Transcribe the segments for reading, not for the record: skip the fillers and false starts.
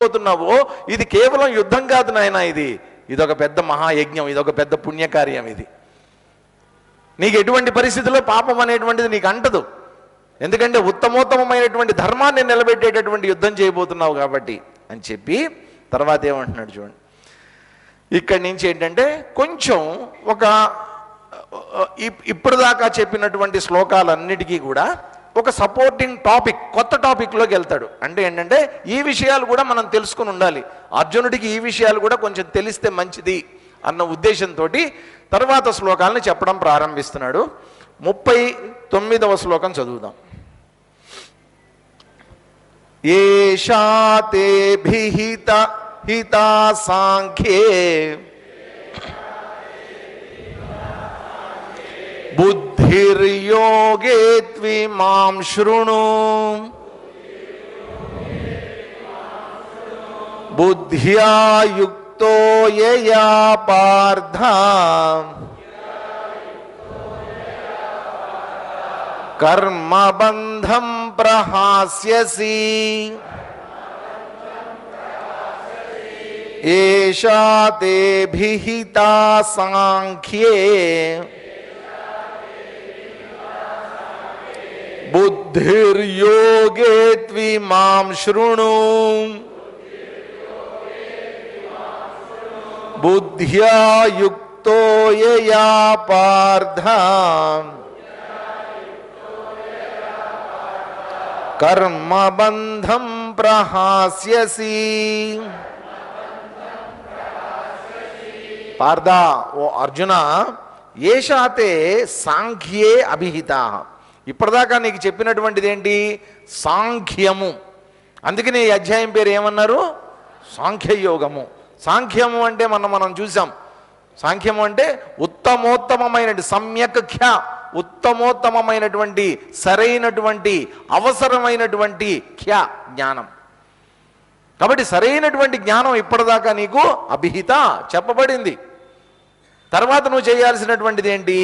చేయబోతున్నావో ఇది కేవలం యుద్ధం కాదు నాయన, ఇదొక పెద్ద మహాయజ్ఞం, ఇదొక పెద్ద పుణ్యకార్యం. ఇది నీకు ఎటువంటి పరిస్థితుల్లో పాపం అనేటువంటిది నీకు అంటదు. ఎందుకంటే ఉత్తమోత్తమైనటువంటి ధర్మాన్ని నిలబెట్టేటటువంటి యుద్ధం చేయబోతున్నావు కాబట్టి అని చెప్పి తర్వాత ఏమంటున్నాడు చూడండి. ఇక్కడి నుంచి ఏంటంటే కొంచెం ఒక ఇప్పుడు దాకా చెప్పినటువంటి శ్లోకాలన్నిటికీ కూడా ఒక సపోర్టింగ్ టాపిక్, కొత్త టాపిక్లోకి వెళ్తాడు. అంటే ఏంటంటే ఈ విషయాలు కూడా మనం తెలుసుకుని ఉండాలి, అర్జునుడికి ఈ విషయాలు కూడా కొంచెం తెలిస్తే మంచిది అన్న ఉద్దేశంతో తర్వాత శ్లోకాలను చెప్పడం ప్రారంభిస్తున్నాడు. 39వ శ్లోకం చదువుదాం. ఏషా తే హితా సాంఖ్యే బుద్ధిర్యోగే త్విమాం శృణు బుద్ధ్యా యుక్తో యయా పార్థ కర్మబంధం ప్రహాస్యసి ఏషా తే భిహితా సాంఖ్యే బుద్ధిర్యోగే త్విమాం శృణు బుద్ధ్యా యుక్తో యయా పార్థ కర్మబంధం ప్రహాస్యసి. పార్థ, ఓ అర్జున, ఏషాతే సాంఖ్యే అభిహితా, ఇప్పటిదాకా నీకు చెప్పినటువంటిది ఏంటి? సాంఖ్యము. అందుకని ఈ అధ్యాయం పేరు ఏమన్నారు? సాంఖ్యయోగము. సాంఖ్యము అంటే మనం చూసాం. సాంఖ్యము అంటే ఉత్తమోత్తమైన సమ్యక్ ఖ్య, ఉత్తమోత్తమైనటువంటి సరైనటువంటి అవసరమైనటువంటి ఖ్య జ్ఞానం. కాబట్టి సరైనటువంటి జ్ఞానం ఇప్పటిదాకా నీకు అభిహిత చెప్పబడింది. తర్వాత నువ్వు చేయాల్సినటువంటిది ఏంటి?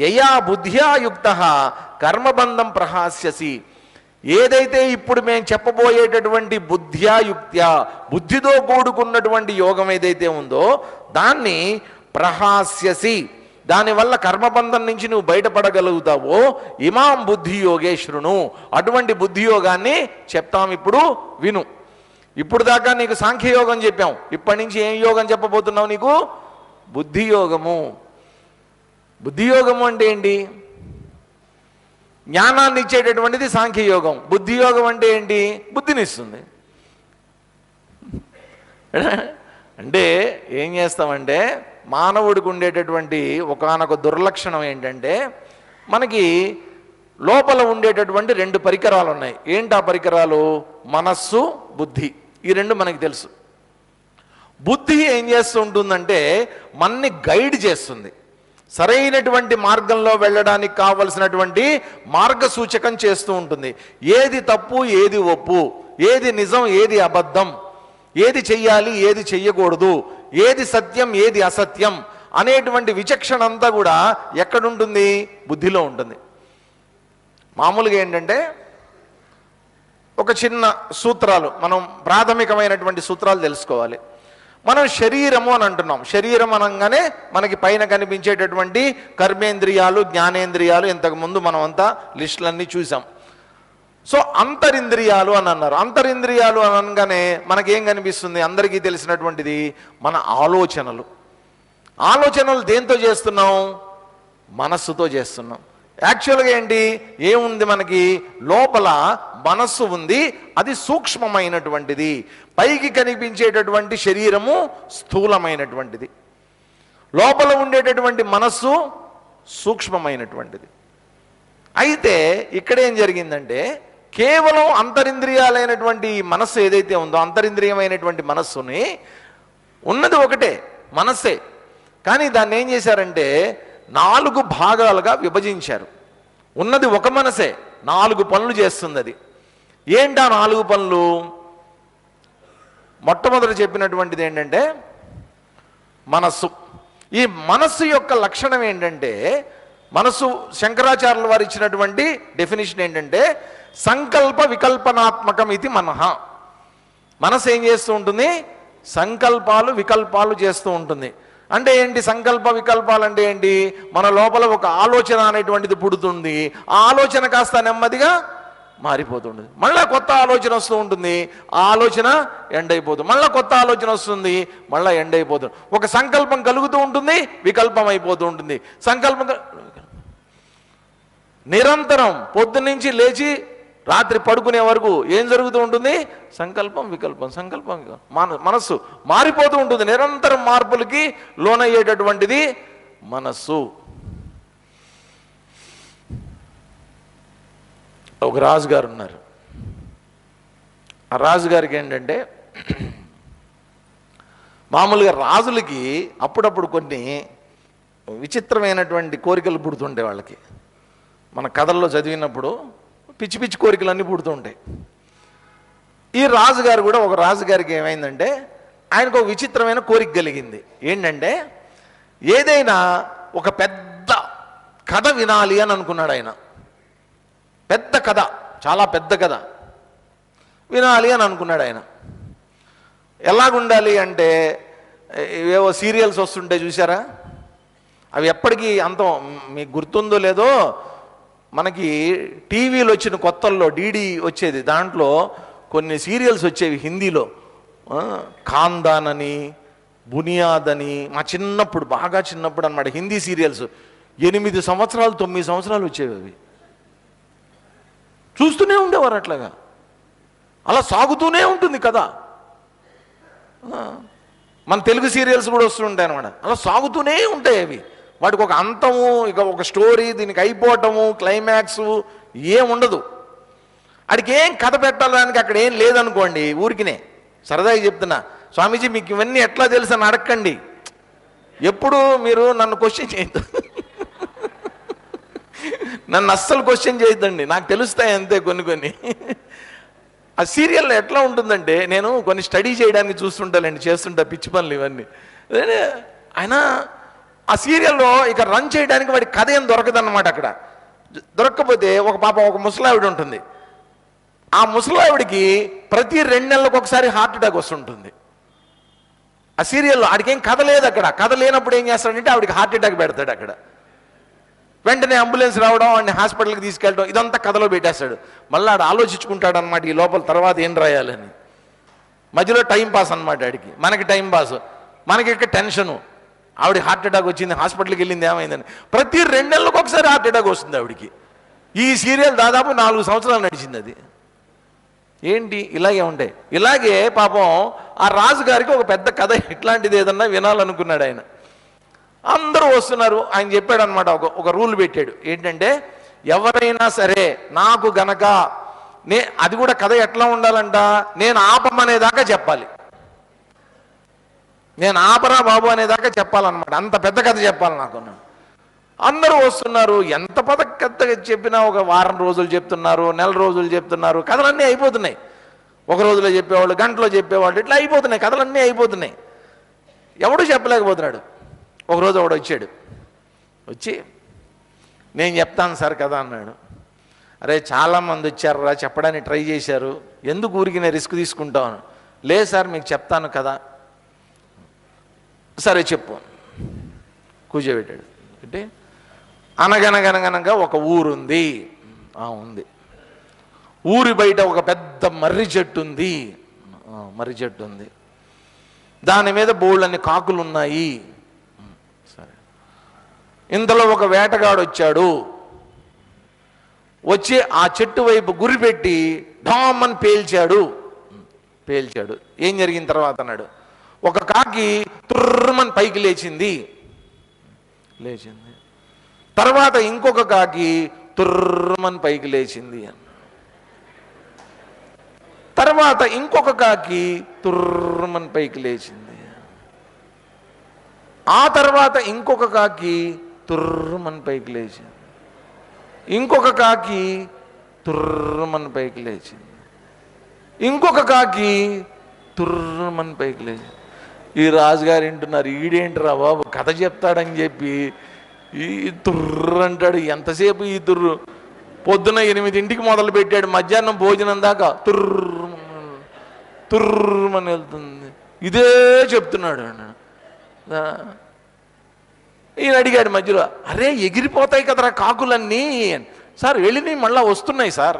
యయా బుద్ధ్యా యుక్త కర్మబంధం ప్రహాస్యసి. ఏదైతే ఇప్పుడు మేము చెప్పబోయేటటువంటి బుద్ధ్యా యుక్త్యా, బుద్ధితో కూడుకున్నటువంటి యోగం ఏదైతే ఉందో దాన్ని ప్రహాస్యసి, దానివల్ల కర్మబంధం నుంచి నువ్వు బయటపడగలుగుతావో ఇమాం బుద్ధి యోగేశ్వరును, అటువంటి బుద్ధి యోగాన్ని చెప్తాం. ఇప్పుడు విను. ఇప్పుడు దాకా నీకు సాంఖ్యయోగం చెప్పాం, ఇప్పటి నుంచి ఏం యోగం చెప్పబోతున్నావు? నీకు బుద్ధియోగము. బుద్ధియోగము అంటే ఏంటి? జ్ఞానాన్ని ఇచ్చేటటువంటిది సాంఖ్యయోగం. బుద్ధియోగం అంటే ఏంటి? బుద్ధినిస్తుంది. అంటే ఏం చేస్తామంటే మానవుడికి ఉండేటటువంటి ఒకానొక దుర్లక్షణం ఏంటంటే మనకి లోపల ఉండేటటువంటి 2 పరికరాలు ఉన్నాయి. ఏంటి ఆ పరికరాలు? మనస్సు, బుద్ధి. ఈ 2 మనకి తెలుసు. బుద్ధి ఏం చేస్తూ ఉంటుందంటే మనని గైడ్ చేస్తుంది, సరైనటువంటి మార్గంలో వెళ్ళడానికి కావలసినటువంటి మార్గసూచకం చేస్తూ ఉంటుంది. ఏది తప్పు, ఏది ఒప్పు, ఏది నిజం, ఏది అబద్ధం, ఏది చెయ్యాలి, ఏది చెయ్యకూడదు, ఏది సత్యం, ఏది అసత్యం అనేటువంటి విచక్షణ అంతా కూడా ఎక్కడుంటుంది? బుద్ధిలో ఉంటుంది. మామూలుగా ఏంటంటే ఒక చిన్న సూత్రాలు, మనం ప్రాథమికమైనటువంటి సూత్రాలు తెలుసుకోవాలి. మనం శరీరము అని అంటున్నాం. శరీరం అనగానే మనకి పైన కనిపించేటటువంటి కర్మేంద్రియాలు, జ్ఞానేంద్రియాలు, ఇంతకుముందు మనం అంతా లిస్టులన్నీ చూసాం. సో అంతరింద్రియాలు అని అన్నారు. అంతరింద్రియాలు అని అనగానే మనకేం కనిపిస్తుంది? అందరికీ తెలిసినటువంటిది మన ఆలోచనలు. ఆలోచనలు దేంతో చేస్తున్నాం? మనస్సుతో చేస్తున్నాం. యాక్చువల్గా ఏంటి? ఏముంది మనకి? లోపల మనస్సు ఉంది, అది సూక్ష్మమైనటువంటిది. పైకి కనిపించేటటువంటి శరీరము స్థూలమైనటువంటిది. లోపల ఉండేటటువంటి మనస్సు సూక్ష్మమైనటువంటిది. అయితే ఇక్కడ ఏం జరిగిందంటే కేవలం అంతరింద్రియాలైనటువంటి మనస్సు ఏదైతే ఉందో, అంతరింద్రియమైనటువంటి మనస్సుని ఉన్నది ఒకటే మనస్సే, కానీ దాన్ని ఏం చేశారంటే 4 భాగాలుగా విభజించారు. ఉన్నది ఒక మనసే, 4 పనులు చేస్తుంది. అది ఏంటా 4 పనులు? మొట్టమొదటి చెప్పినటువంటిది ఏంటంటే మనస్సు. ఈ మనస్సు యొక్క లక్షణం ఏంటంటే, మనస్సు శంకరాచార్యుల వారు ఇచ్చినటువంటి డెఫినేషన్ ఏంటంటే సంకల్ప వికల్పనాత్మకం ఇది మనః. మనసు ఏం చేస్తూ ఉంటుంది? సంకల్పాలు వికల్పాలు చేస్తూ ఉంటుంది. అంటే ఏంటి సంకల్ప వికల్పాలు అంటే ఏంటి? మన లోపల ఒక ఆలోచన అనేటువంటిది పుడుతుంది. ఆ ఆలోచన కాస్త నెమ్మదిగా మారిపోతుంది. మళ్ళీ కొత్త ఆలోచన వస్తూ ఉంటుంది. ఆ ఆలోచన ఎండ్ అయిపోతుంది. మళ్ళీ కొత్త ఆలోచన వస్తుంది, మళ్ళీ ఎండ్ అయిపోతుంది. ఒక సంకల్పం కలుగుతూ ఉంటుంది, వికల్పం అయిపోతూ ఉంటుంది. నిరంతరం పొద్దున్నుంచి లేచి రాత్రి పడుకునే వరకు ఏం జరుగుతూ ఉంటుంది? సంకల్పం వికల్పం, సంకల్పం వికల్పం. మనస్సు మారిపోతూ ఉంటుంది. నిరంతరం మార్పులకి లోనయ్యేటటువంటిది మనస్సు. ఒక రాజుగారు ఉన్నారు. ఆ రాజుగారికి ఏంటంటే, మామూలుగా రాజులకి అప్పుడప్పుడు కొన్ని విచిత్రమైనటువంటి కోరికలు పుడుతుంటాయి వాళ్ళకి. మన కథల్లో చదివినప్పుడు పిచ్చి పిచ్చి కోరికలన్నీ పుడుతూ ఉంటాయి. ఈ రాజుగారు కూడా, ఒక రాజుగారికి ఏమైందంటే, ఆయనకు ఒక విచిత్రమైన కోరిక కలిగింది. ఏంటంటే, ఏదైనా ఒక పెద్ద కథ వినాలి అని అనుకున్నాడు ఆయన. పెద్ద కథ, చాలా పెద్ద కథ వినాలి అని అనుకున్నాడు ఆయన. ఎలాగుండాలి అంటే, ఏవో సీరియల్స్ వస్తుంటాయి చూసారా, అవి ఎప్పటికీ అంతం మీకు గుర్తుందో లేదో, మనకి టీవీలో వచ్చిన కొత్తల్లో డీడీ వచ్చేది, దాంట్లో కొన్ని సీరియల్స్ వచ్చేవి హిందీలో. ఖాందాన్ అని, బునియాద్ అని, మా చిన్నప్పుడు, బాగా చిన్నప్పుడు అన్నమాట, హిందీ సీరియల్స్ 8 సంవత్సరాలు 9 సంవత్సరాలు వచ్చేవి. అవి చూస్తూనే ఉండేవారు. అట్లాగా అలా సాగుతూనే ఉంటుంది కదా. మన తెలుగు సీరియల్స్ కూడా వస్తుంటాయి అన్నమాట. అలా సాగుతూనే ఉంటాయి అవి. వాటికి ఒక అంతము, ఇక ఒక స్టోరీ, దీనికి అయిపోవటము, క్లైమాక్స్ ఏం ఉండదు. వాడికి ఏం కథ పెట్టడానికి అక్కడ ఏం లేదనుకోండి, ఊరికినే సరదాగా చెప్తున్నా, స్వామీజీ మీకు ఇవన్నీ ఎట్లా తెలుసు అని అడగండి. ఎప్పుడు మీరు నన్ను క్వశ్చన్ చేయొద్దు, నన్ను అస్సలు క్వశ్చన్ చేయొద్దండి, నాకు తెలుస్తాయి అంతే కొన్ని. ఆ సీరియల్లో ఎట్లా ఉంటుందంటే, నేను కొన్ని స్టడీ చేయడానికి చూస్తుంటానండి, చేస్తుంటా పిచ్చి పనులు ఇవన్నీ. ఆయన ఆ సీరియల్లో ఇక రన్ చేయడానికి వాడి కథ ఏం దొరకదన్నమాట. అక్కడ దొరక్కపోతే ఒక పాపం, ఒక ముసలావిడ ఉంటుంది. ఆ ముసలావిడికి ప్రతి 2 నెలలకు ఒకసారి హార్ట్ అటాక్ వస్తుంటుంది. ఆ సీరియల్లో ఆడికేం కథ లేదు. అక్కడ కథ లేనప్పుడు ఏం చేస్తాడంటే ఆవిడికి హార్ట్ అటాక్ పెడతాడు. అక్కడ వెంటనే అంబులెన్స్ రావడం, వాడిని హాస్పిటల్కి తీసుకెళ్ళడం, ఇదంతా కథలో పెట్టేస్తాడు. మళ్ళీ ఆడు ఆలోచించుకుంటాడు అనమాట, ఈ లోపల తర్వాత ఏం రాయాలని. మధ్యలో టైం పాస్ అనమాట ఆడికి. మనకి టైం పాస్, మనకి ఇక్కడ టెన్షను. ఆవిడ హార్ట్ అటాక్ వచ్చింది, హాస్పిటల్కి వెళ్ళింది, ఏమైందని. ప్రతి 2 నెలలకు ఒకసారి హార్ట్ అటాక్ వస్తుంది ఆవిడికి. ఈ సీరియల్ దాదాపు 4 సంవత్సరాలు నడిచింది. అది ఏంటి ఇలాగే ఉంటాయి. ఇలాగే పాపం ఆ రాజుగారికి ఒక పెద్ద కథ ఇట్లాంటిది ఏదన్నా వినాలనుకున్నాడు ఆయన. అందరూ వస్తున్నారు. ఆయన చెప్పాడు అనమాట, ఒక రూల్ పెట్టాడు. ఏంటంటే, ఎవరైనా సరే నాకు గనక అది కూడా కథ ఎట్లా ఉండాలంట, నేను ఆపమనేదాకా చెప్పాలి. నేను ఆపరా బాబు అనేదాకా చెప్పాలన్నమాట. అంత పెద్ద కథ చెప్పాలి నాకు. అందరూ వస్తున్నారు. ఎంత పెద్దగా చెప్పినా ఒక వారం రోజులు చెప్తున్నారు, నెల రోజులు చెప్తున్నారు. కథలన్నీ అయిపోతున్నాయి. ఒక రోజులో చెప్పేవాళ్ళు, గంటలో చెప్పేవాళ్ళు, ఇట్లా అయిపోతున్నాయి. కథలన్నీ అయిపోతున్నాయి. ఎవడు చెప్పలేకపోతున్నాడు. ఒకరోజు ఒకడు వచ్చాడు. వచ్చి, నేను చెప్తాను సార్ కదా అన్నాడు. అరే చాలామంది వచ్చారా, చెప్పడానికి ట్రై చేశారు, ఎందుకు ఊరికి నేను రిస్క్ తీసుకుంటాను. లేదు సార్ మీకు చెప్తాను కదా. సరే చెప్పు. కూర్చోబెట్టాడు. అంటే, అనగనగనగనగా ఒక ఊరుంది. ఉంది. ఊరి బయట ఒక పెద్ద మర్రి చెట్టు ఉంది. మర్రి చెట్టు ఉంది. దాని మీద బోళ్ళన్ని కాకులు ఉన్నాయి. సరే. ఇంతలో ఒక వేటగాడు వచ్చాడు. వచ్చి ఆ చెట్టు వైపు గురిపెట్టి డామని పేల్చాడు. ఏం జరిగిన తర్వాత అన్నాడు, ఒక కాకి తుర్రమని పైకి లేచింది. తర్వాత ఇంకొక కాకి తుర్రమని పైకి లేచింది. తర్వాత ఇంకొక కాకి తుర్రమని పైకి లేచింది. ఆ తర్వాత ఇంకొక కాకి తుర్రమని పైకి లేచింది. ఇంకొక కాకి తుర్రమని పైకి లేచింది. ఇంకొక కాకి తుర్రమని పైకి లేచింది. ఈ రాజుగారు వింటున్నారు, ఈడేంటిరా బాబు కథ చెప్తాడని చెప్పి ఈ తుర్రు అంటాడు. ఎంతసేపు ఈ తుర్రు? పొద్దున 8 మొదలు పెట్టాడు, మధ్యాహ్నం భోజనం దాకా తుర్రు తుర్రమని వెళ్తుంది. ఇదే చెప్తున్నాడు. ఈయన అడిగాడు మధ్యలో, అరే ఎగిరిపోతాయి కదరా కాకులన్నీ. సార్ వెళ్ళినవి మళ్ళీ వస్తున్నాయి సార్,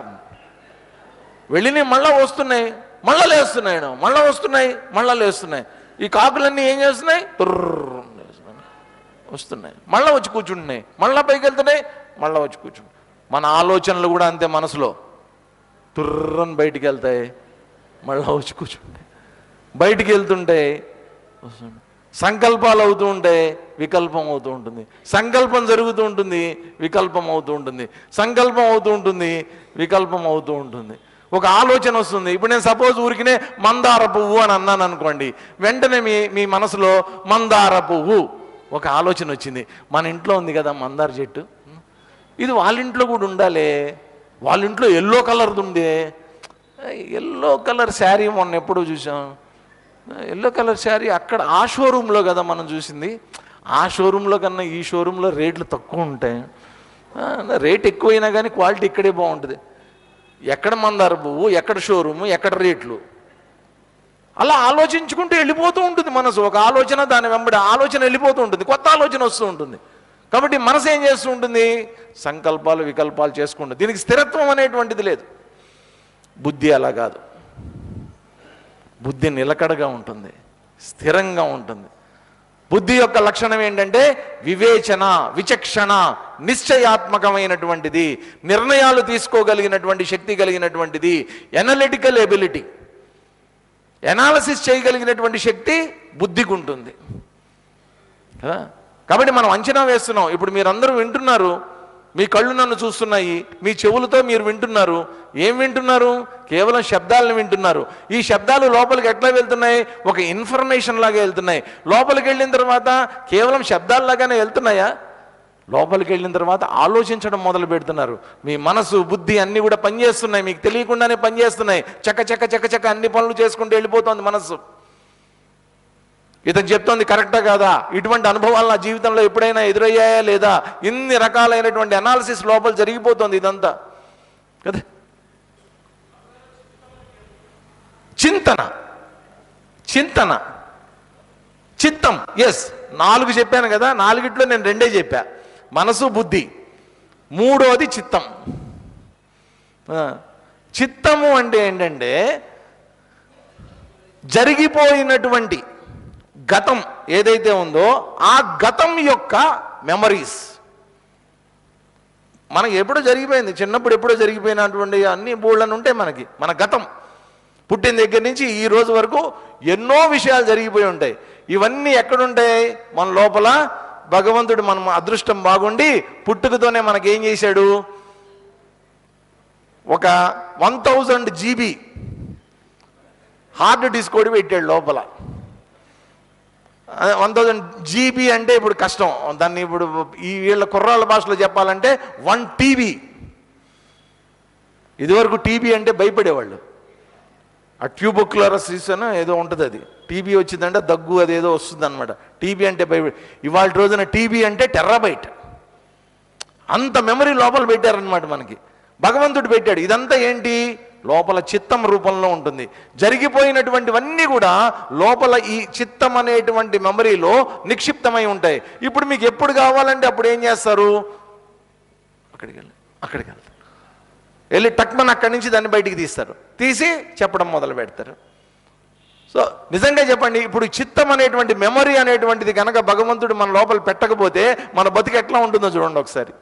వెళ్ళినవి మళ్ళీ వస్తున్నాయి, మళ్ళా లేస్తున్నాయి, మళ్ళీ వస్తున్నాయి, మళ్ళా లేస్తున్నాయి. ఈ కాకులన్నీ ఏం చేస్తున్నాయి? వస్తున్నాయి, మళ్ళీ వచ్చి కూర్చుంటున్నాయి, మళ్ళీ పైకి వెళ్తున్నాయి, మళ్ళీ వచ్చి కూర్చుంటున్నాయి. మన ఆలోచనలు కూడా అంతే, మనసులో తుర్రని బయటికి వెళ్తాయి, మళ్ళీ వచ్చి కూర్చుంటాయి, బయటికి వెళ్తుంటాయి, వస్తుంటాయి. సంకల్పాలు అవుతూ ఉంటాయి, వికల్పం అవుతూ ఉంటుంది. సంకల్పం జరుగుతూ ఉంటుంది, వికల్పం అవుతూ ఉంటుంది. సంకల్పం అవుతూ ఉంటుంది, వికల్పం అవుతూ ఉంటుంది. ఒక ఆలోచన వస్తుంది. ఇప్పుడు నేను సపోజ్ ఊరికినే మందార పువ్వు అని అన్నాను అనుకోండి, వెంటనే మీ మనసులో మందార పువ్వు ఒక ఆలోచన వచ్చింది. మన ఇంట్లో ఉంది కదా మందార చెట్టు, ఇది వాళ్ళ ఇంట్లో కూడా ఉండాలి, వాళ్ళ ఇంట్లో ఎల్లో కలర్ది ఉంది. ఎల్లో కలర్ శారీ మొన్న ఎప్పుడో చూసాం, ఎల్లో కలర్ శారీ అక్కడ ఆ షోరూంలో కదా మనం చూసింది. ఆ షోరూంలో కన్నా ఈ షోరూంలో రేట్లు తక్కువ ఉంటాయి, రేట్ ఎక్కువైనా కానీ క్వాలిటీ ఇక్కడే బాగుంటుంది. ఎక్కడ మందార పువ్వు, ఎక్కడ షోరూము, ఎక్కడ రేట్లు, అలా ఆలోచించుకుంటూ వెళ్ళిపోతూ ఉంటుంది మనసు. ఒక ఆలోచన, దాని వెంబడి ఆలోచన వెళ్ళిపోతూ ఉంటుంది, కొత్త ఆలోచన వస్తూ ఉంటుంది. కాబట్టి మనసు ఏం చేస్తూ ఉంటుంది? సంకల్పాలు వికల్పాలు చేసుకుంటుంది. దీనికి స్థిరత్వం అనేటువంటిది లేదు. బుద్ధి అలా కాదు. బుద్ధి నిలకడగా ఉంటుంది, స్థిరంగా ఉంటుంది. బుద్ధి యొక్క లక్షణం ఏంటంటే వివేచన, విచక్షణ, నిశ్చయాత్మకమైనటువంటిది, నిర్ణయాలు తీసుకోగలిగినటువంటి శక్తి కలిగినటువంటిది, ఎనలిటికల్ ఎబిలిటీ, ఎనాలసిస్ చేయగలిగినటువంటి శక్తి బుద్ధికి ఉంటుంది కదా. కాబట్టి మనం అంచనా వేస్తున్నాం. ఇప్పుడు మీరందరూ వింటున్నారు, మీ కళ్ళు నన్ను చూస్తున్నాయి, మీ చెవులతో మీరు వింటున్నారు. ఏం వింటున్నారు? కేవలం శబ్దాలను వింటున్నారు. ఈ శబ్దాలు లోపలికి ఎట్లా వెళ్తున్నాయి? ఒక ఇన్ఫర్మేషన్ లాగా వెళ్తున్నాయి. లోపలికి వెళ్ళిన తర్వాత కేవలం శబ్దాల్లాగానే వెళ్తున్నాయా? లోపలికి వెళ్ళిన తర్వాత ఆలోచించడం మొదలు పెడుతున్నారు. మీ మనసు, బుద్ధి అన్నీ కూడా పనిచేస్తున్నాయి, మీకు తెలియకుండానే పనిచేస్తున్నాయి. చక్క చక్క చక్క చక్క అన్ని పనులు చేసుకుంటూ వెళ్ళిపోతుంది మనసు. ఇతను చెప్తోంది కరెక్టా కాదా, ఇటువంటి అనుభవాలు నా జీవితంలో ఎప్పుడైనా ఎదురయ్యాయా లేదా, ఇన్ని రకాలైనటువంటి అనాలిసిస్ లోపల జరిగిపోతుంది ఇదంతా కదా. చింతన, చింతన, చిత్తం. ఎస్, 4 చెప్పాను కదా, 4 నేను 2 చెప్పా. మనసు, బుద్ధి, 3వది చిత్తం. చిత్తము అంటే ఏంటంటే జరిగిపోయినటువంటి గతం ఏదైతే ఉందో ఆ గతం యొక్క మెమరీస్. మనకి ఎప్పుడో జరిగిపోయింది, చిన్నప్పుడు ఎప్పుడో జరిగిపోయినటువంటి అన్ని బోళ్ళని ఉంటాయి మనకి. మన గతం పుట్టిన దగ్గర నుంచి ఈ రోజు వరకు ఎన్నో విషయాలు జరిగిపోయి ఉంటాయి. ఇవన్నీ ఎక్కడుంటాయి? మన లోపల. భగవంతుడు మనం అదృష్టం బాగుండి పుట్టుకతోనే మనకేం చేశాడు? ఒక 1000 GB హార్డ్ డిస్క్ కూడా పెట్టాడు లోపల. 1000 GB అంటే ఇప్పుడు కష్టం, దాన్ని ఇప్పుడు ఈ వీళ్ళ కుర్రాళ్ళ భాషలో చెప్పాలంటే 1 TB. ఇదివరకు టీబీ అంటే భయపడేవాళ్ళు. ఆ ట్యూబోక్యులరసిస్ అని ఏదో ఉంటుంది, అది టీబీ వచ్చిందంటే దగ్గు అదేదో వస్తుంది అనమాట. టీబీ అంటే భయపడి, ఇవాళ రోజున టీబీ అంటే టెర్రాబైట్, అంత మెమరీ లోపల పెట్టారనమాట మనకి. భగవంతుడు పెట్టాడు. ఇదంతా ఏంటి? లోపల చిత్తం రూపంలో ఉంటుంది. జరిగిపోయినటువంటివన్నీ కూడా లోపల ఈ చిత్తం అనేటువంటి మెమరీలో నిక్షిప్తమై ఉంటాయి. ఇప్పుడు మీకు ఎప్పుడు కావాలంటే అప్పుడు ఏం చేస్తారు? అక్కడికి వెళ్తారు, వెళ్ళి టక్మన్ అక్కడి నుంచి దాన్ని బయటికి తీస్తారు, తీసి చెప్పడం మొదలు పెడతారు. సో నిజంగా చెప్పండి, ఇప్పుడు చిత్తం అనేటువంటి మెమరీ అనేటువంటిది కనుక భగవంతుడు మన లోపల పెట్టకపోతే మన బతుకు ఎట్లా ఉంటుందో చూడండి ఒకసారి.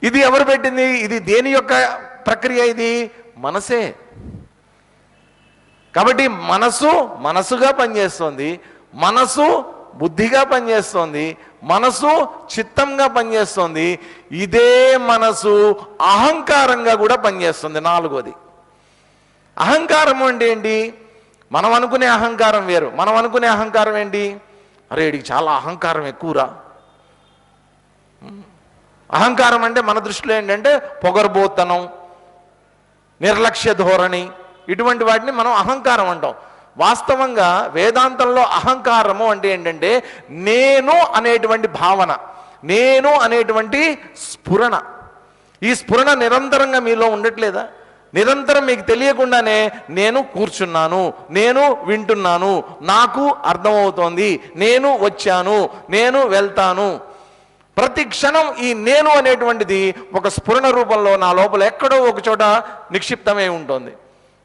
ఇది ఎవరు పెట్టింది? ఇది దేని యొక్క ప్రక్రియ? ఇది మనసే. కాబట్టి మనసు మనసుగా పనిచేస్తుంది, మనసు బుద్ధిగా పనిచేస్తుంది, మనసు చిత్తంగా పనిచేస్తుంది. ఇదే మనసు అహంకారంగా కూడా పనిచేస్తుంది. 4వది అహంకారం. అంటే ఏంటి? మనం అనుకునే అహంకారం వేరు. మనం అనుకునే అహంకారం ఏంటి? అరే వీడికి చాలా అహంకారం ఎక్కువరా. అహంకారం అంటే మన దృష్టిలో ఏంటంటే పొగరబోతనం, నిర్లక్ష్య ధోరణి, ఇటువంటి వాటిని మనం అహంకారం అంటాం. వాస్తవంగా వేదాంతంలో అహంకారము అంటే ఏంటంటే నేను అనేటువంటి భావన, నేను అనేటువంటి స్ఫురణ. ఈ స్ఫురణ నిరంతరంగా మీలో ఉండట్లేదా? నిరంతరం మీకు తెలియకుండానే నేను కూర్చున్నాను, నేను వింటున్నాను, నాకు అర్థమవుతోంది, నేను వచ్చాను, నేను వెళ్తాను. ప్రతి క్షణం ఈ నేను అనేటువంటిది ఒక స్ఫురణ రూపంలో నా లోపల ఎక్కడో ఒక చోట నిక్షిప్తమై ఉంటుంది.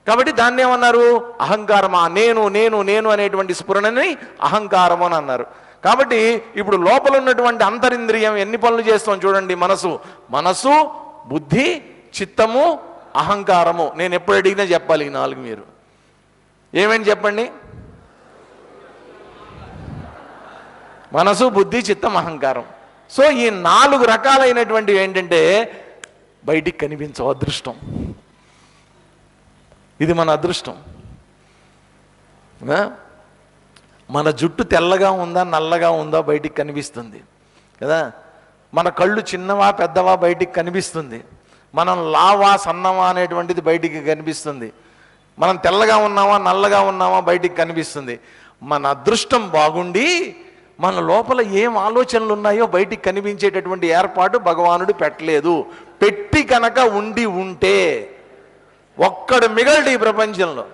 కాబట్టి దాన్ని ఏమన్నారు? అహంకారమా, నేను నేను నేను అనేటువంటి స్ఫురణని అహంకారము అని అన్నారు. కాబట్టి ఇప్పుడు లోపల ఉన్నటువంటి అంతరింద్రియం ఎన్ని పనులు చేస్తాం చూడండి. మనసు, బుద్ధి, చిత్తము, అహంకారము. నేను ఎప్పుడు అడిగినా చెప్పాలి ఈ 4 మీరు ఏమేంటి చెప్పండి? మనసు, బుద్ధి, చిత్తం, అహంకారం. సో ఈ 4 రకాలైనటువంటివి ఏంటంటే బయటికి కనిపించవు. అదృష్టం, ఇది మన అదృష్టం. మన జుట్టు తెల్లగా ఉందా నల్లగా ఉందా బయటికి కనిపిస్తుంది కదా. మన కళ్ళు చిన్నవా పెద్దవా బయటికి కనిపిస్తుంది. మనం లావా సన్నవా అనేటువంటిది బయటికి కనిపిస్తుంది. మనం తెల్లగా ఉన్నామా నల్లగా ఉన్నామా బయటికి కనిపిస్తుంది. మన అదృష్టం బాగుండి మన లోపల ఏం ఆలోచనలు ఉన్నాయో బయటికి కనిపించేటటువంటి ఏర్పాటు భగవానుడు పెట్టలేదు. పెట్టి కనుక ఉంటే ఒక్కడు మిగలడు ఈ ప్రపంచంలో.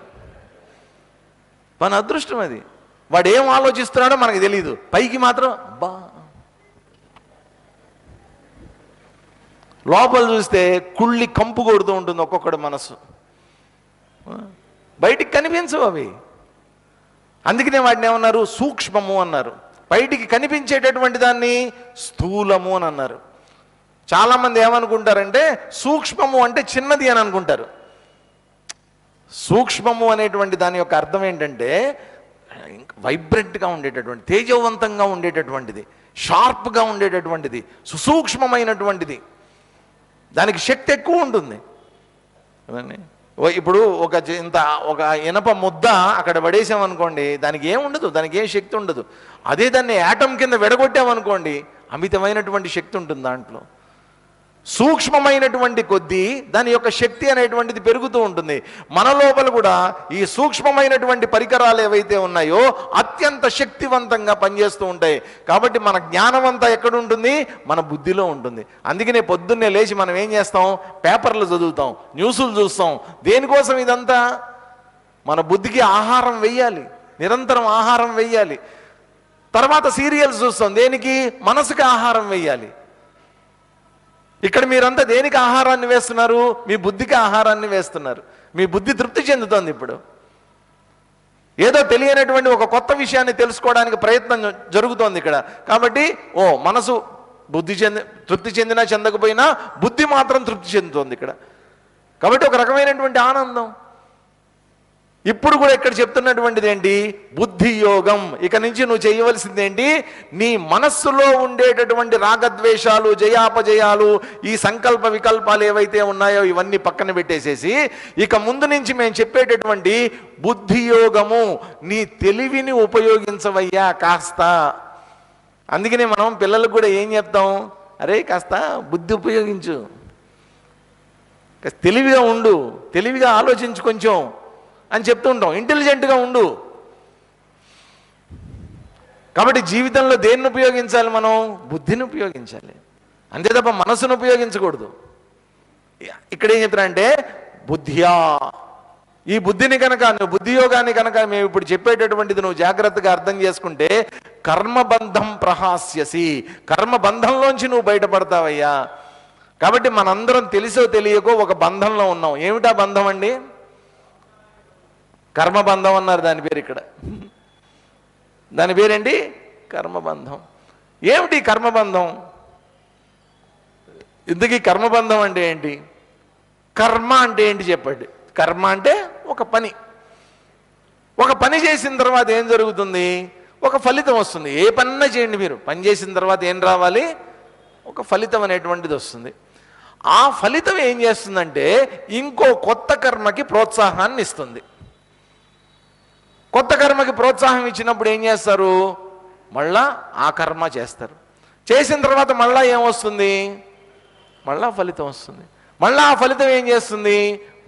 మన అదృష్టం అది. వాడు ఏం ఆలోచిస్తున్నాడో మనకు తెలియదు, పైకి మాత్రం అబ్బా. లోపల చూస్తే కుళ్ళి కంపు కొడుతూ ఉంటుంది ఒక్కొక్కడు మనసు. బయటికి కనిపించవు అవి. అందుకనే వాటిని ఏమన్నారు? సూక్ష్మము అన్నారు. బయటికి కనిపించేటటువంటి దాన్ని స్థూలము అని అన్నారు. చాలామంది ఏమనుకుంటారంటే సూక్ష్మము అంటే చిన్నది అని అనుకుంటారు. సూక్ష్మము అనేటువంటి దాని యొక్క అర్థం ఏంటంటే వైబ్రెంట్గా ఉండేటటువంటి, తేజవంతంగా ఉండేటటువంటిది, షార్ప్గా ఉండేటటువంటిది, సుసూక్ష్మమైనటువంటిది, దానికి శక్తి ఎక్కువ ఉంటుంది. ఇప్పుడు ఒక ఇనప ముద్ద అక్కడ పడేసామనుకోండి, దానికి ఏం ఉండదు, దానికి ఏం శక్తి ఉండదు. అదే దాన్ని యాటం కింద విడగొట్టామనుకోండి, అమితమైనటువంటి శక్తి ఉంటుంది దాంట్లో. సూక్ష్మమైనటువంటి కొద్దీ దాని యొక్క శక్తి అనేటువంటిది పెరుగుతూ ఉంటుంది. మన లోపల కూడా ఈ సూక్ష్మమైనటువంటి పరికరాలు ఏవైతే ఉన్నాయో అత్యంత శక్తివంతంగా పనిచేస్తూ ఉంటాయి. కాబట్టి మన జ్ఞానం అంతా ఎక్కడ ఉంటుంది? మన బుద్ధిలో ఉంటుంది. అందుకనే పొద్దున్నే లేచి మనం ఏం చేస్తాం? పేపర్లు చదువుతాం, న్యూస్లు చూస్తాం. దేనికోసం ఇదంతా? మన బుద్ధికి ఆహారం వెయ్యాలి, నిరంతరం ఆహారం వెయ్యాలి. తర్వాత సీరియల్స్ చూస్తాం, దేనికి? మనసుకి ఆహారం వెయ్యాలి. ఇక్కడ మీరంతా దేనికి ఆహారాన్ని వేస్తున్నారు? మీ బుద్ధికి ఆహారాన్ని వేస్తున్నారు. మీ బుద్ధి తృప్తి చెందుతోంది. ఇప్పుడు ఏదో తెలియనటువంటి ఒక కొత్త విషయాన్ని తెలుసుకోవడానికి ప్రయత్నం జరుగుతోంది ఇక్కడ. కాబట్టి మనసు తృప్తి చెందినా చెందకపోయినా బుద్ధి మాత్రం తృప్తి చెందుతోంది ఇక్కడ. కాబట్టి ఒక రకమైనటువంటి ఆనందం. ఇప్పుడు కూడా ఇక్కడ చెప్తున్నటువంటిది ఏంటి? బుద్ధి యోగం. ఇక నుంచి నువ్వు చేయవలసింది ఏంటి? నీ మనస్సులో ఉండేటటువంటి రాగద్వేషాలు, జయాపజయాలు, ఈ సంకల్ప వికల్పాలు ఏవైతే ఉన్నాయో ఇవన్నీ పక్కన పెట్టేసేసి ఇక ముందు నుంచి మేము చెప్పేటటువంటి బుద్ధి యోగము, నీ తెలివిని ఉపయోగించవయ్యా కాస్త. అందుకనే మనం పిల్లలకు కూడా ఏం చెప్తాం? అరే కాస్త బుద్ధి ఉపయోగించు, తెలివిగా ఉండు, తెలివిగా ఆలోచించు కొంచెం అని చెప్తూ ఉంటాం. ఇంటెలిజెంట్గా ఉండు. కాబట్టి జీవితంలో దేన్ని ఉపయోగించాలి? మనం బుద్ధిని ఉపయోగించాలి, అంతే తప్ప మనసును ఉపయోగించకూడదు. ఇక్కడ ఏం చెప్తారంటే బుద్ధ్యా. ఈ బుద్ధిని కనుక, నువ్వు బుద్ధి యోగాన్ని కనుక మేము ఇప్పుడు చెప్పేటటువంటిది నువ్వు జాగ్రత్తగా అర్థం చేసుకుంటే కర్మబంధం ప్రహాస్యసి, కర్మబంధంలోంచి నువ్వు బయటపడతావయ్యా. కాబట్టి మనందరం తెలిసో తెలియకో ఒక బంధంలో ఉన్నాం. ఏమిటా బంధం అండి? కర్మబంధం అన్నారు దాని పేరు ఇక్కడ. దాని పేరేంటి? కర్మబంధం. ఏమిటి కర్మబంధం? ఇందుకీ కర్మబంధం అంటే ఏంటి? కర్మ అంటే ఏంటి చెప్పండి. కర్మ అంటే ఒక పని. ఒక పని చేసిన తర్వాత ఏం జరుగుతుంది? ఒక ఫలితం వస్తుంది. ఏ పనినా చేయండి, మీరు పని చేసిన తర్వాత ఏం రావాలి? ఒక ఫలితం అనేటువంటిది వస్తుంది. ఆ ఫలితం ఏం చేస్తుందంటే ఇంకో కొత్త కర్మకి ప్రోత్సాహాన్ని ఇస్తుంది. కొత్త కర్మకి ప్రోత్సాహం ఇచ్చినప్పుడు ఏం చేస్తారు? మళ్ళా ఆ కర్మ చేస్తారు. చేసిన తర్వాత మళ్ళా ఏమొస్తుంది? మళ్ళా ఫలితం వస్తుంది. మళ్ళా ఆ ఫలితం ఏం చేస్తుంది?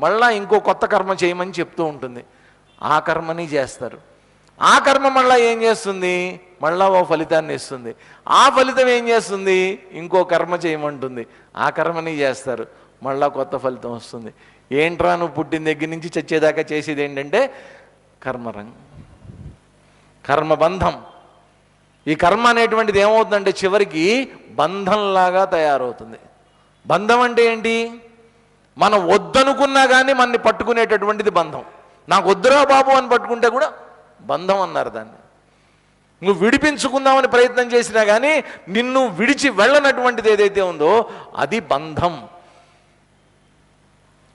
మళ్ళా ఇంకో కొత్త కర్మ చేయమని చెప్తూ ఉంటుంది. ఆ కర్మని చేస్తారు. ఆ కర్మ మళ్ళా ఏం చేస్తుంది? మళ్ళా ఓ ఫలితాన్ని ఇస్తుంది. ఆ ఫలితం ఏం చేస్తుంది? ఇంకో కర్మ చేయమంటుంది. ఆ కర్మని చేస్తారు, మళ్ళా కొత్త ఫలితం వస్తుంది. ఏంట్రా నువ్వు పుట్టిన దగ్గర నుంచి చచ్చేదాకా చేసేది ఏంటంటే కర్మరంగం, కర్మబంధం. ఈ కర్మ అనేటువంటిది ఏమవుతుందంటే చివరికి బంధంలాగా తయారవుతుంది. బంధం అంటే ఏంటి? మనం వద్దనుకున్నా కానీ మనని పట్టుకునేటటువంటిది బంధం. నాకు వద్దురా బాబు అని పట్టుకుంటే కూడా బంధం అన్నారు దాన్ని. నువ్వు విడిపించుకుందామని ప్రయత్నం చేసినా కానీ నిన్ను విడిచి వెళ్ళనటువంటిది ఏదైతే ఉందో అది బంధం.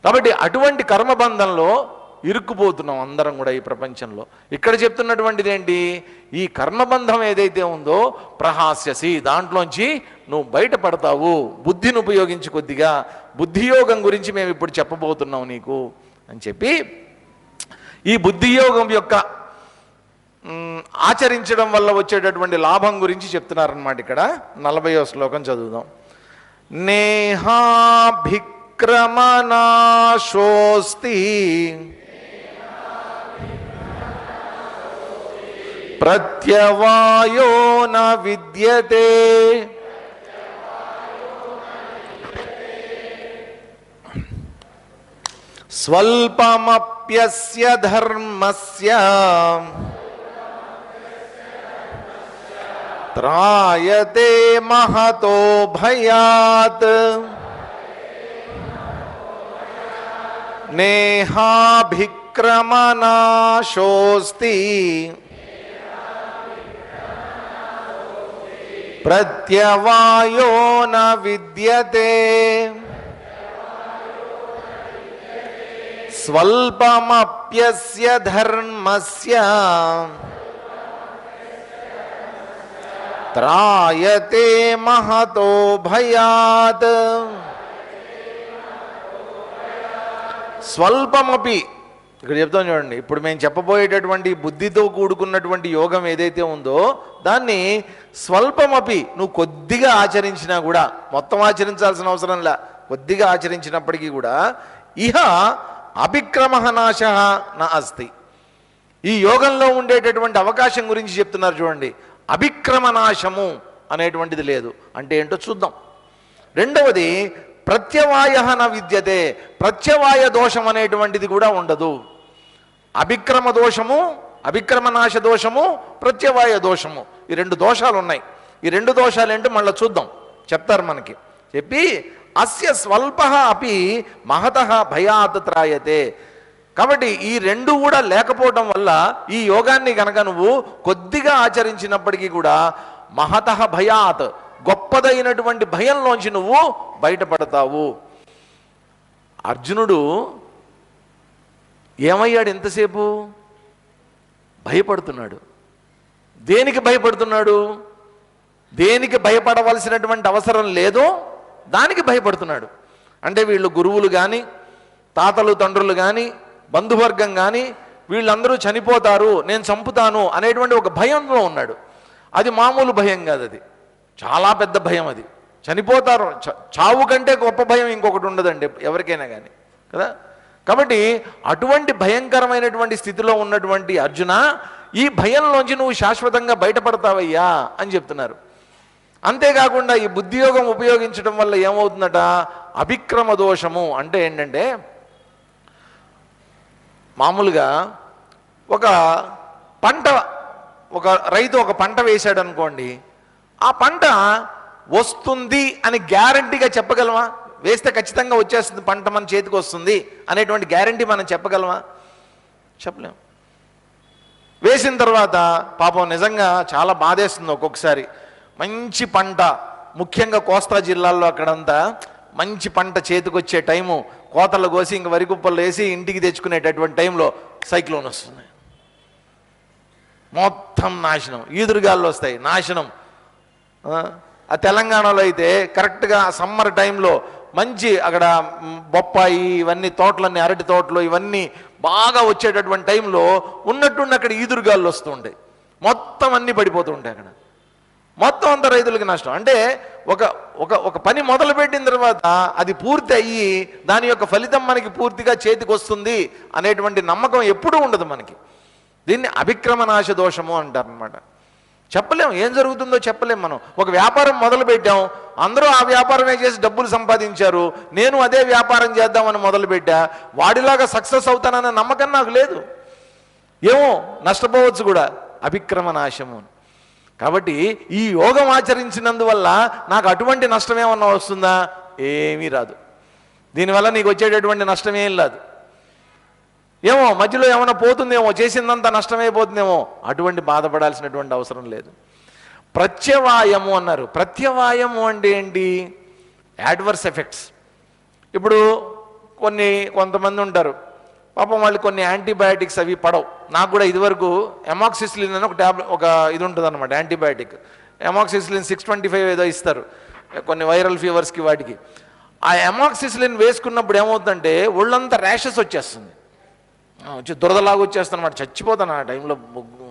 కాబట్టి అటువంటి కర్మబంధంలో ఇరుక్కుపోతున్నాం అందరం కూడా ఈ ప్రపంచంలో. ఇక్కడ చెప్తున్నటువంటిది ఏంటి? ఈ కర్మబంధం ఏదైతే ఉందో ప్రహాస్యసి, దాంట్లోంచి నువ్వు బయటపడతావు బుద్ధిని ఉపయోగించి. కొద్దిగా బుద్ధియోగం గురించి మేము ఇప్పుడు చెప్పబోతున్నాం నీకు అని చెప్పి ఈ బుద్ధియోగం యొక్క ఆచరించడం వల్ల వచ్చేటటువంటి లాభం గురించి చెప్తున్నారన్నమాట. ఇక్కడ 40వ శ్లోకం చదువుదాం. నేహాభిక్రమనాశోస్తి ప్రత్యవాయో న విద్యతే స్వల్పమప్యస్య ధర్మస్య త్రాయతే మహతో భయాత్ నేహాభిక్రమనాశోస్తి ప్రత్యవాయో న విద్యతే స్వల్పమప్యస్య ధర్మస్య త్రాయతే మహతో భయాత్. స్వల్పమపి ఇక్కడ చెప్తాం చూడండి. ఇప్పుడు మేము చెప్పబోయేటటువంటి బుద్ధితో కూడుకున్నటువంటి యోగం ఏదైతే ఉందో దాన్ని స్వల్పమపి, నువ్వు కొద్దిగా ఆచరించినా కూడా, మొత్తం ఆచరించాల్సిన అవసరం లే, కొద్దిగా ఆచరించినప్పటికీ కూడా ఇహ అభిక్రమ నాశ నా అస్తి. ఈ యోగంలో ఉండేటటువంటి అవకాశం గురించి చెప్తున్నారు చూడండి. అభిక్రమ నాశము అనేటువంటిది లేదు. అంటే ఏంటో చూద్దాం. రెండవది ప్రత్యవాయ న విద్యతే, ప్రత్యవాయ దోషం అనేటువంటిది కూడా ఉండదు. అభిక్రమ దోషము, అభిక్రమ నాశ దోషము, ప్రత్యవాయ దోషము, ఈ రెండు దోషాలు ఉన్నాయి. ఈ రెండు దోషాలు ఏంటో మళ్ళీ చూద్దాం, చెప్తారు మనకి. చెప్పి అస్య స్వల్ప అపి మహత భయాత్ త్రాయతే. కాబట్టి ఈ రెండు కూడా లేకపోవడం వల్ల ఈ యోగాన్ని కనుక నువ్వు కొద్దిగా ఆచరించినప్పటికీ కూడా మహత భయాత్, గొప్పదైనటువంటి భయంలోంచి నువ్వు బయటపడతావు. అర్జునుడు ఏమయ్యాడు? ఎంతసేపు భయపడుతున్నాడు. దేనికి భయపడుతున్నాడు? దేనికి భయపడవలసినటువంటి అవసరం లేదో దానికి భయపడుతున్నాడు. అంటే వీళ్ళు గురువులు కానీ, తాతలు తండ్రులు కానీ, బంధువర్గం కానీ వీళ్ళందరూ చనిపోతారు, నేను చంపుతాను అనేటువంటి ఒక భయంలో ఉన్నాడు. అది మామూలు భయం కాదు, అది చాలా పెద్ద భయం. అది చనిపోతారు, చావు కంటే గొప్ప భయం ఇంకొకటి ఉండదండి ఎవరికైనా కానీ కదా. కాబట్టి అటువంటి భయంకరమైనటువంటి స్థితిలో ఉన్నటువంటి అర్జున, ఈ భయంలోంచి నువ్వు శాశ్వతంగా బయటపడతావయ్యా అని చెప్తున్నారు. అంతేకాకుండా ఈ బుద్ధియోగం ఉపయోగించడం వల్ల ఏమవుతుందట? అభిక్రమ దోషము అంటే ఏంటంటే, మామూలుగా ఒక రైతు ఒక పంట వేశాడు అనుకోండి, ఆ పంట వస్తుంది అని గ్యారంటీగా చెప్పగలమా? వేస్తే ఖచ్చితంగా వచ్చేస్తుంది పంట, మన చేతికి వస్తుంది అనేటువంటి గ్యారంటీ మనం చెప్పగలమా? చెప్పలేము. వేసిన తర్వాత పాపం నిజంగా చాలా బాధేస్తుంది ఒక్కొక్కసారి. మంచి పంట, ముఖ్యంగా కోస్తా జిల్లాల్లో అక్కడంతా మంచి పంట చేతికి వచ్చే టైము, కోతలు కోసి ఇంక వరి కుప్పలు వేసి ఇంటికి తెచ్చుకునేటటువంటి టైంలో సైక్లోన్ వస్తుంది, మొత్తం నాశనం, ఈదురుగాళ్ళు వస్తాయి, నాశనం. ఆ తెలంగాణలో అయితే కరెక్ట్గా సమ్మర్ టైంలో మంచి అక్కడ బొప్పాయి ఇవన్నీ తోటలన్నీ, అరటి తోటలు ఇవన్నీ బాగా వచ్చేటటువంటి టైంలో ఉన్నట్టుండి అక్కడ ఈదురుగాళ్ళు వస్తూ ఉంటాయి, మొత్తం అన్నీ పడిపోతూ ఉంటాయి అక్కడ, మొత్తం అంత రైతులకి నష్టం. అంటే ఒక ఒక ఒక పని మొదలుపెట్టిన తర్వాత అది పూర్తి అయ్యి దాని యొక్క ఫలితం మనకి పూర్తిగా చేతికి వస్తుంది అనేటువంటి నమ్మకం ఎప్పుడూ ఉండదు మనకి. దీన్ని అభిక్రమనాశ దోషము అంటారనమాట. చెప్పలేం, ఏం జరుగుతుందో చెప్పలేం. మనం ఒక వ్యాపారం మొదలు పెట్టాం, అందరూ ఆ వ్యాపారమే చేసి డబ్బులు సంపాదించారు, నేను అదే వ్యాపారం చేద్దామని మొదలుపెట్టా, వాడిలాగా సక్సెస్ అవుతానన్న నమ్మకం నాకు లేదు. ఏమో నష్టపోవచ్చు కూడా. అభిక్రమ నాశము. కాబట్టి ఈ యోగం ఆచరించినందువల్ల నాకు అటువంటి నష్టం ఏమన్నా వస్తుందా? ఏమీ రాదు. దీనివల్ల నీకు వచ్చేటటువంటి నష్టమేం లేదు. ఏమో మధ్యలో ఏమైనా పోతుందేమో, చేసిందంతా నష్టమైపోతుందేమో, అటువంటి బాధపడాల్సినటువంటి అవసరం లేదు. ప్రత్యవాయము అన్నారు. ప్రత్యవాయము అంటే ఏంటి? Adverse effects. ఇప్పుడు కొంతమంది ఉంటారు పాపం, వాళ్ళు కొన్ని యాంటీబయాటిక్స్ అవి పడవు. నాకు కూడా ఇదివరకు ఎమాక్సిసిలిన్ అని ఒక ఇది ఉంటుంది అనమాట, యాంటీబయాటిక్. ఎమాక్సిసిలిన్ 625 ఏదో ఇస్తారు కొన్ని వైరల్ ఫీవర్స్కి వాటికి. ఆ ఎమాక్సిసిలిన్ వేసుకున్నప్పుడు ఏమవుతుందంటే ఒళ్ళంతా ర్యాషెస్ వచ్చేస్తుంది, దురదలాగా వచ్చేస్తుంది అనమాట. చచ్చిపోతాను ఆ టైంలో.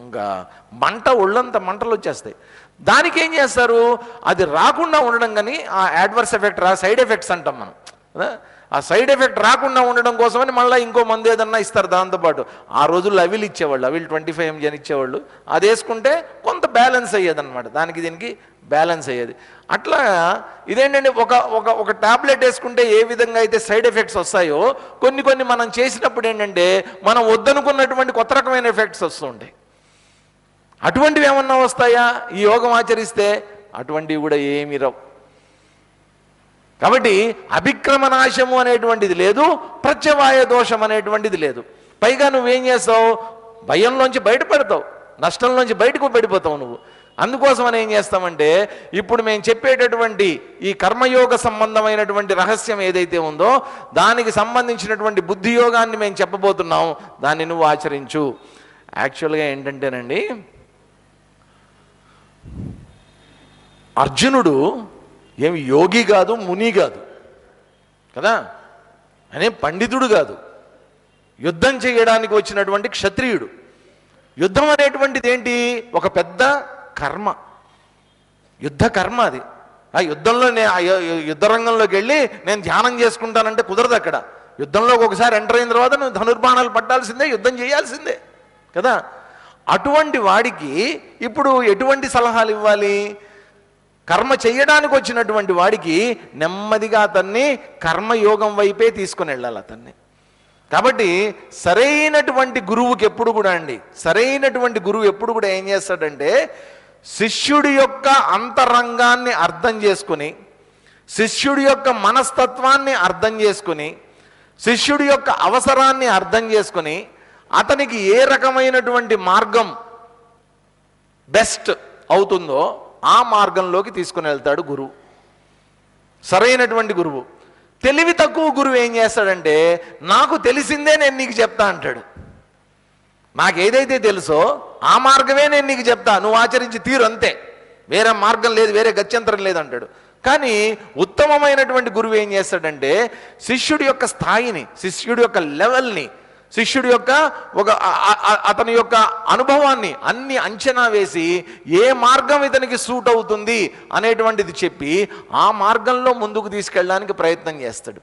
ఇంకా ఒళ్ళంతా మంటలు వచ్చేస్తాయి. దానికి ఏం చేస్తారు? అది రాకుండా ఉండడం, కానీ ఆ యాడ్వర్స్ ఎఫెక్ట్ సైడ్ ఎఫెక్ట్స్ అంటాం మనం కదా, ఆ సైడ్ ఎఫెక్ట్ రాకుండా ఉండడం కోసమని మళ్ళీ ఇంకో మందు ఏదన్నా ఇస్తారు దాంతోపాటు. ఆ రోజుల్లో అవిల్ ఇచ్చేవాళ్ళు, అవిల్ 25 mg అని ఇచ్చేవాళ్ళు. అది వేసుకుంటే కొంత బ్యాలెన్స్ అయ్యేది అనమాట, దానికి దీనికి బ్యాలెన్స్ అయ్యేది. అట్లా ఇదేంటంటే ఒక ట్యాబ్లెట్ వేసుకుంటే ఏ విధంగా అయితే సైడ్ ఎఫెక్ట్స్ వస్తాయో, కొన్ని మనం చేసినప్పుడు ఏంటంటే మనం వద్దనుకున్నటువంటి కొత్త రకమైన ఎఫెక్ట్స్ వస్తూ ఉంటాయి. అటువంటివి ఏమన్నా వస్తాయా ఈ యోగం ఆచరిస్తే? అటువంటివి కూడా ఏమీ రావు. కాబట్టి అభిక్రమనాశము అనేటువంటిది లేదు, ప్రత్యవాయ దోషం అనేటువంటిది లేదు. పైగా నువ్వేం చేస్తావు? భయంలోంచి బయటపడతావు, నష్టంలోంచి బయటకు పడిపోతావు నువ్వు. అందుకోసమని ఏం చేస్తామంటే, ఇప్పుడు మేము చెప్పేటటువంటి ఈ కర్మయోగ సంబంధమైనటువంటి రహస్యం ఏదైతే ఉందో దానికి సంబంధించినటువంటి బుద్ధి యోగాన్ని మేము చెప్పబోతున్నాం, దాన్ని నువ్వు ఆచరించు. యాక్చువల్గా ఏంటంటేనండి, అర్జునుడు ఏమి యోగి కాదు, ముని కాదు కదా, అనే పండితుడు కాదు, యుద్ధం చేయడానికి వచ్చినటువంటి క్షత్రియుడు. యుద్ధం అనేటువంటిది ఏంటి? ఒక పెద్ద కర్మ, యుద్ధ కర్మ అది. ఆ యుద్ధంలో యుద్ధ రంగంలోకి వెళ్ళి నేను ధ్యానం చేసుకుంటానంటే కుదరదు. అక్కడ యుద్ధంలోకి ఒకసారి ఎంటర్ అయిన తర్వాత నువ్వు ధనుర్బాణాలు పట్టాల్సిందే, యుద్ధం చేయాల్సిందే కదా. అటువంటి వాడికి ఇప్పుడు ఎటువంటి సలహాలు ఇవ్వాలి? కర్మ చేయడానికి వచ్చినటువంటి వాడికి నెమ్మదిగా అతన్ని కర్మయోగం వైపే తీసుకుని వెళ్ళాలి అతన్ని. కాబట్టి సరైనటువంటి గురువుకి ఎప్పుడు కూడా సరైనటువంటి గురువు ఎప్పుడు కూడా ఏం చేస్తాడంటే, శిష్యుడి యొక్క అంతరంగాన్ని అర్థం చేసుకుని, శిష్యుడి యొక్క మనస్తత్వాన్ని అర్థం చేసుకుని, శిష్యుడి యొక్క అవసరాన్ని అర్థం చేసుకుని, అతనికి ఏ రకమైనటువంటి మార్గం బెస్ట్ అవుతుందో ఆ మార్గంలోకి తీసుకుని వెళ్తాడు గురువు, సరైనటువంటి గురువు. తెలివి తక్కువ గురువు ఏం చేస్తాడంటే, నాకు తెలిసిందే నేను నీకు చెప్తా అంటాడు. నాకు ఏదైతే తెలుసో ఆ మార్గమే నేను నీకు చెప్తా, నువ్వు ఆచరించి తీరు, అంతే, వేరే మార్గం లేదు, వేరే గత్యంతరం లేదు అంటాడు. కానీ ఉత్తమమైనటువంటి గురువు ఏం చేస్తాడంటే, శిష్యుడి యొక్క స్థాయిని, శిష్యుడి యొక్క లెవెల్ని, శిష్యుడి యొక్క అతని యొక్క అనుభవాన్ని అన్ని అంచనా వేసి ఏ మార్గం ఇతనికి సూట్ అవుతుంది అనేటువంటిది చెప్పి ఆ మార్గంలో ముందుకు తీసుకెళ్ళడానికి ప్రయత్నం చేస్తాడు.